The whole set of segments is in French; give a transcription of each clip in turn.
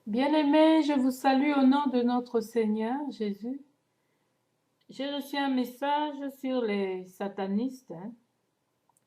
Bien-aimés, je vous salue au nom de notre Seigneur Jésus. J'ai reçu un message sur les satanistes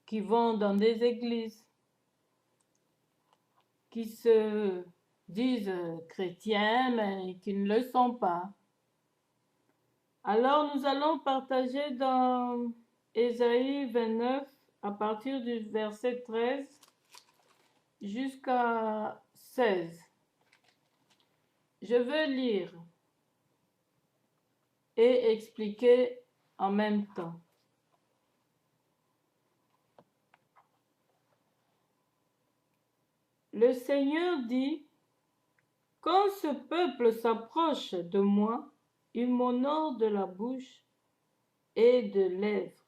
qui vont dans des églises, qui se disent chrétiens, mais qui ne le sont pas. Alors nous allons partager dans Ésaïe 29, à partir du verset 13 jusqu'à 16. Je veux lire et expliquer en même temps. Le Seigneur dit, « Quand ce peuple s'approche de moi, il m'honore de la bouche et de lèvres.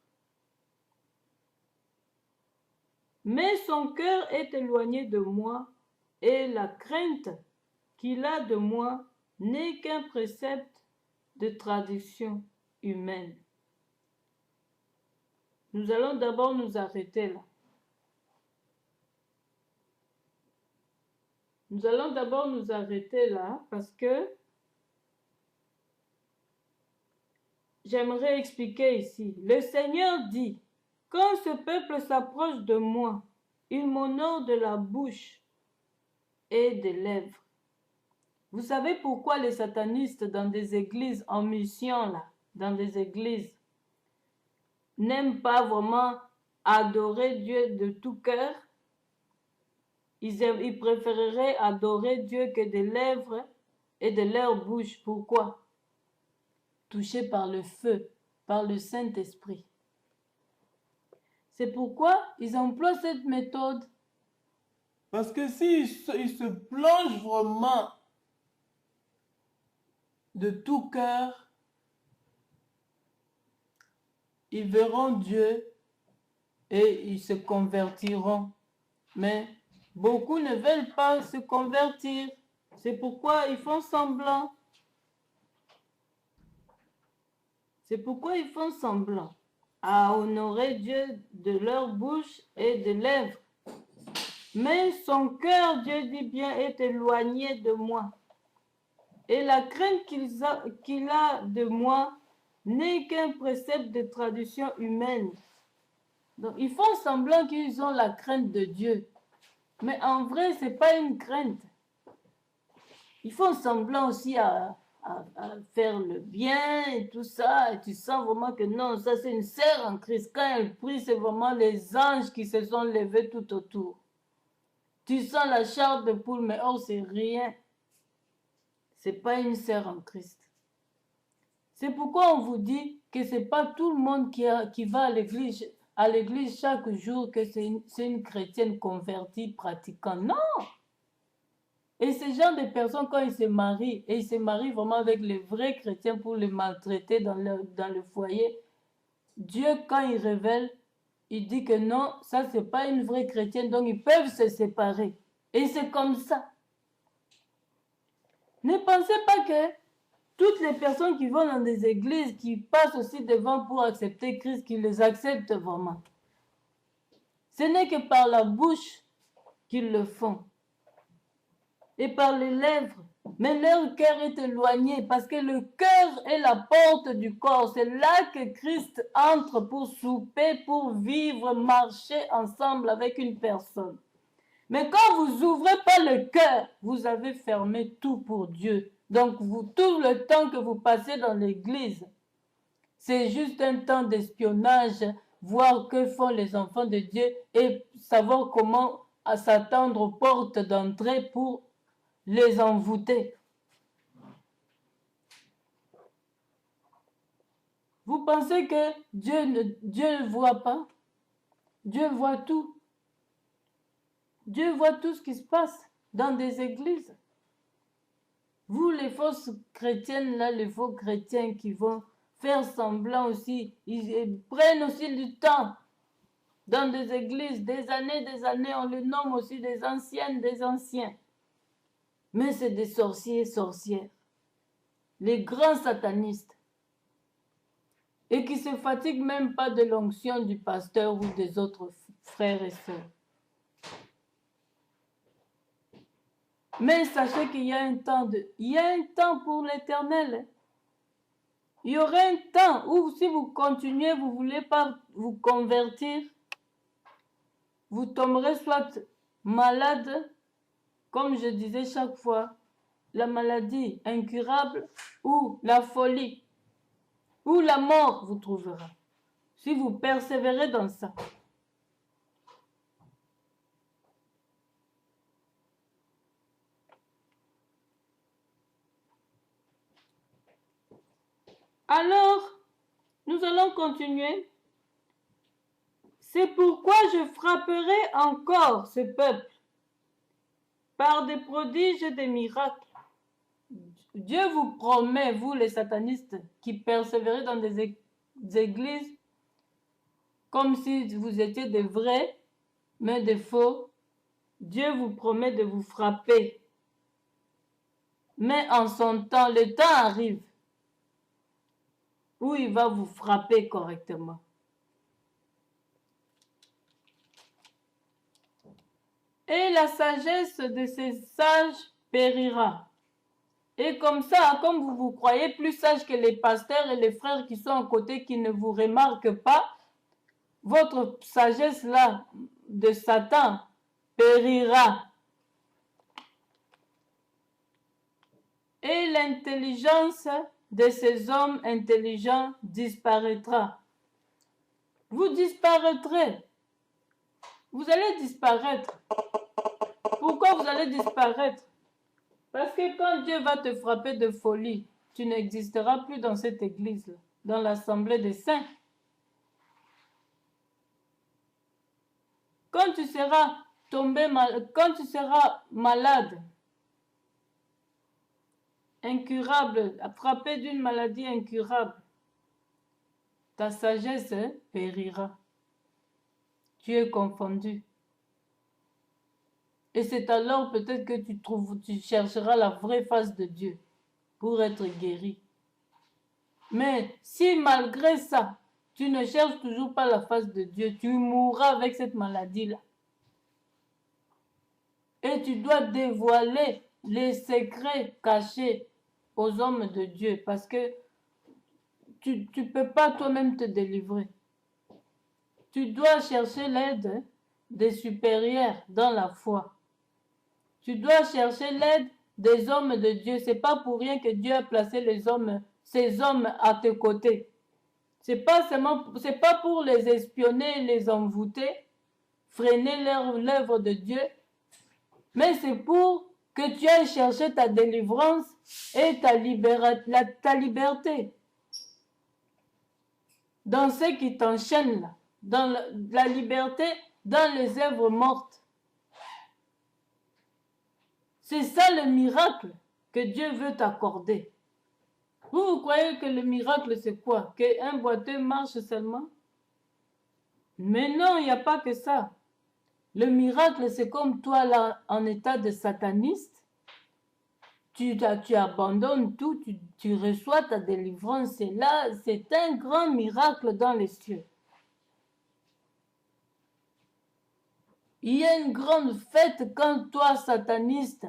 Mais son cœur est éloigné de moi, et la crainte qu'il a de moi n'est qu'un précepte de tradition humaine. » Nous allons d'abord nous arrêter là. Nous allons d'abord nous arrêter là parce que j'aimerais expliquer ici. Le Seigneur dit, « Quand ce peuple s'approche de moi, il m'honore de la bouche et des lèvres. » Vous savez pourquoi les satanistes dans des églises en mission, là, dans des églises, n'aiment pas vraiment adorer Dieu de tout cœur? Ils préféreraient adorer Dieu que des lèvres et de leur bouche. Pourquoi? Touchés par le feu, par le Saint-Esprit. C'est pourquoi ils emploient cette méthode. Parce que s'ils se plongent vraiment de tout cœur, ils verront Dieu et ils se convertiront. Mais beaucoup ne veulent pas se convertir. C'est pourquoi ils font semblant. C'est pourquoi ils font semblant à honorer Dieu de leur bouche et de lèvres. Mais son cœur, Dieu dit bien, est éloigné de moi. Et la crainte qu'il a de moi n'est qu'un précepte de tradition humaine. Donc, ils font semblant qu'ils ont la crainte de Dieu. Mais en vrai, ce n'est pas une crainte. Ils font semblant aussi à faire le bien et tout ça. Et tu sens vraiment que non, ça c'est une sœur en Christ. Quand elle prie, c'est vraiment les anges qui se sont levés tout autour. Tu sens la chair de poule, mais oh, c'est rien. C'est pas une sœur en Christ. C'est pourquoi on vous dit que c'est pas tout le monde qui va à l'église chaque jour que c'est une chrétienne convertie, pratiquant. Non! Et ce genre de personnes, quand ils se marient, et ils se marient vraiment avec les vrais chrétiens pour les maltraiter dans le foyer, Dieu, quand il révèle, il dit que non, ça c'est pas une vraie chrétienne, donc ils peuvent se séparer. Et c'est comme ça. Ne pensez pas que toutes les personnes qui vont dans des églises, qui passent aussi devant pour accepter Christ, qu'ils les acceptent vraiment. Ce n'est que par la bouche qu'ils le font. Et par les lèvres. Mais leur cœur est éloigné parce que le cœur est la porte du corps. C'est là que Christ entre pour souper, pour vivre, marcher ensemble avec une personne. Mais quand vous ouvrez pas le cœur, vous avez fermé tout pour Dieu. Donc, tout le temps que vous passez dans l'église, c'est juste un temps d'espionnage, voir que font les enfants de Dieu et savoir comment s'attendre aux portes d'entrée pour les envoûter. Vous pensez que Dieu ne voit pas? Dieu voit tout. Dieu voit tout ce qui se passe dans des églises. Vous, les fausses chrétiennes, là, les faux chrétiens qui vont faire semblant aussi, ils prennent aussi du temps dans des églises, des années, on les nomme aussi des anciennes, des anciens. Mais c'est des sorciers, sorcières. Les grands satanistes. Et qui se fatiguent même pas de l'onction du pasteur ou des autres frères et sœurs. Mais sachez qu'il y a un temps il y a un temps pour l'Éternel. Il y aura un temps où si vous continuez, vous ne voulez pas vous convertir, vous tomberez soit malade, comme je disais chaque fois, la maladie incurable ou la folie ou la mort vous trouvera. Si vous persévérez dans ça. Alors, nous allons continuer. C'est pourquoi je frapperai encore ce peuple par des prodiges et des miracles. Dieu vous promet, vous les satanistes, qui persévérez dans des églises comme si vous étiez des vrais, mais des faux. Dieu vous promet de vous frapper. Mais en son temps, le temps arrive où il va vous frapper correctement. Et la sagesse de ces sages périra. Et comme ça, comme vous vous croyez plus sage que les pasteurs et les frères qui sont à côté, qui ne vous remarquent pas, votre sagesse là de Satan périra. Et l'intelligence de ces hommes intelligents disparaîtra. Vous disparaîtrez. Vous allez disparaître. Pourquoi vous allez disparaître? Parce que quand Dieu va te frapper de folie, tu n'existeras plus dans cette église, dans l'assemblée des saints. Quand tu seras quand tu seras malade, incurable, frappé d'une maladie incurable, ta sagesse périra. Tu es confondu. Et c'est alors peut-être que tu chercheras la vraie face de Dieu pour être guéri. Mais si malgré ça, tu ne cherches toujours pas la face de Dieu, tu mourras avec cette maladie-là. Et tu dois dévoiler les secrets cachés aux hommes de Dieu parce que tu ne peux pas toi-même te délivrer. Tu dois chercher l'aide des supérieurs dans la foi. Tu dois chercher l'aide des hommes de Dieu. Ce n'est pas pour rien que Dieu a placé ces hommes à tes côtés. C'est pas pour les espionner, les envoûter, freiner l'œuvre de Dieu, mais c'est pour que tu ailles chercher ta délivrance et ta liberté. Dans ce qui t'enchaîne là, dans la liberté, dans les œuvres mortes. C'est ça le miracle que Dieu veut t'accorder. Vous croyez que le miracle c'est quoi? Qu'un boiteux marche seulement? Mais non, il n'y a pas que ça. Le miracle c'est comme toi là en état de sataniste. Tu abandonnes tout, tu reçois ta délivrance. Et là, c'est un grand miracle dans les cieux. Il y a une grande fête quand toi, sataniste,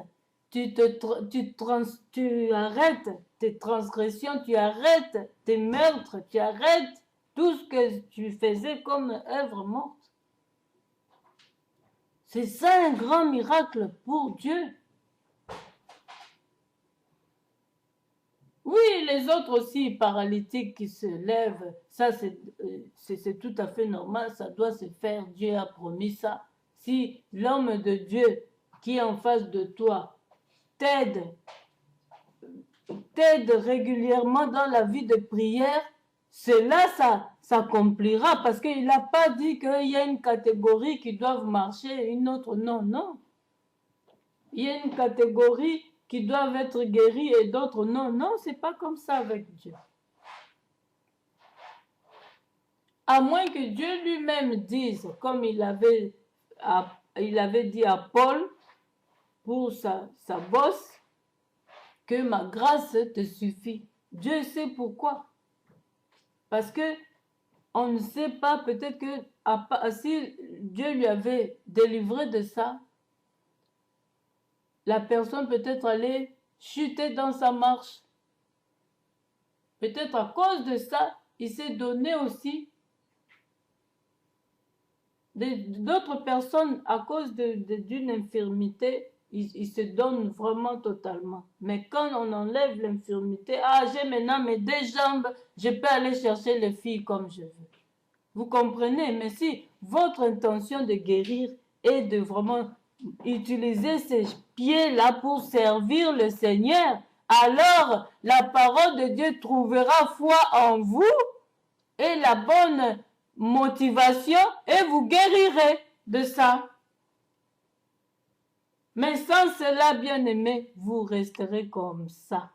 tu arrêtes tes transgressions, tu arrêtes tes meurtres, tu arrêtes tout ce que tu faisais comme œuvre morte. C'est ça un grand miracle pour Dieu. Oui, les autres aussi, paralytiques qui se lèvent, ça c'est tout à fait normal, ça doit se faire, Dieu a promis ça. Si l'homme de Dieu qui est en face de toi t'aide régulièrement dans la vie de prière, cela s'accomplira parce qu'il n'a pas dit qu'il y a une catégorie qui doivent marcher et une autre non, non. Il y a une catégorie qui doivent être guéries et d'autres non, non, c'est pas comme ça avec Dieu. À moins que Dieu lui-même dise, comme il avait dit à Paul pour sa bosse, que ma grâce te suffit. Dieu sait pourquoi. Parce que on ne sait pas, peut-être que si Dieu lui avait délivré de ça, la personne peut être allée chuter dans sa marche. Peut-être à cause de ça, il s'est donné aussi. D'autres personnes, à cause d'une infirmité, ils se donnent vraiment totalement. Mais quand on enlève l'infirmité, ah, j'ai maintenant mes 2 jambes, je peux aller chercher les filles comme je veux. Vous comprenez? Mais si votre intention de guérir est de vraiment utiliser ces pieds-là pour servir le Seigneur, alors la parole de Dieu trouvera foi en vous et la bonne motivation et vous guérirez de ça. Mais sans cela, bien-aimé, vous resterez comme ça.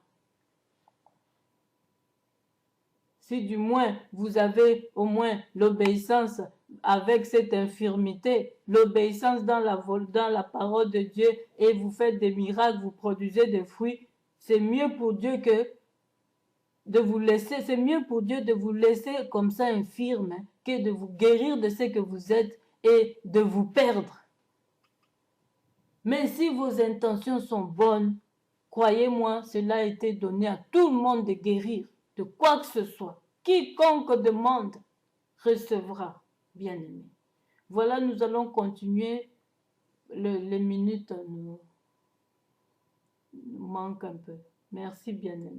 Si du moins vous avez au moins l'obéissance avec cette infirmité, l'obéissance dans la parole de Dieu et vous faites des miracles, vous produisez des fruits, c'est mieux pour Dieu que de vous laisser, c'est mieux pour Dieu de vous laisser comme ça infirme que de vous guérir de ce que vous êtes et de vous perdre. Mais si vos intentions sont bonnes, croyez-moi, cela a été donné à tout le monde de guérir de quoi que ce soit. Quiconque demande recevra, bien-aimé. Voilà, nous allons continuer. Les minutes nous manquent un peu. Merci, bien-aimé.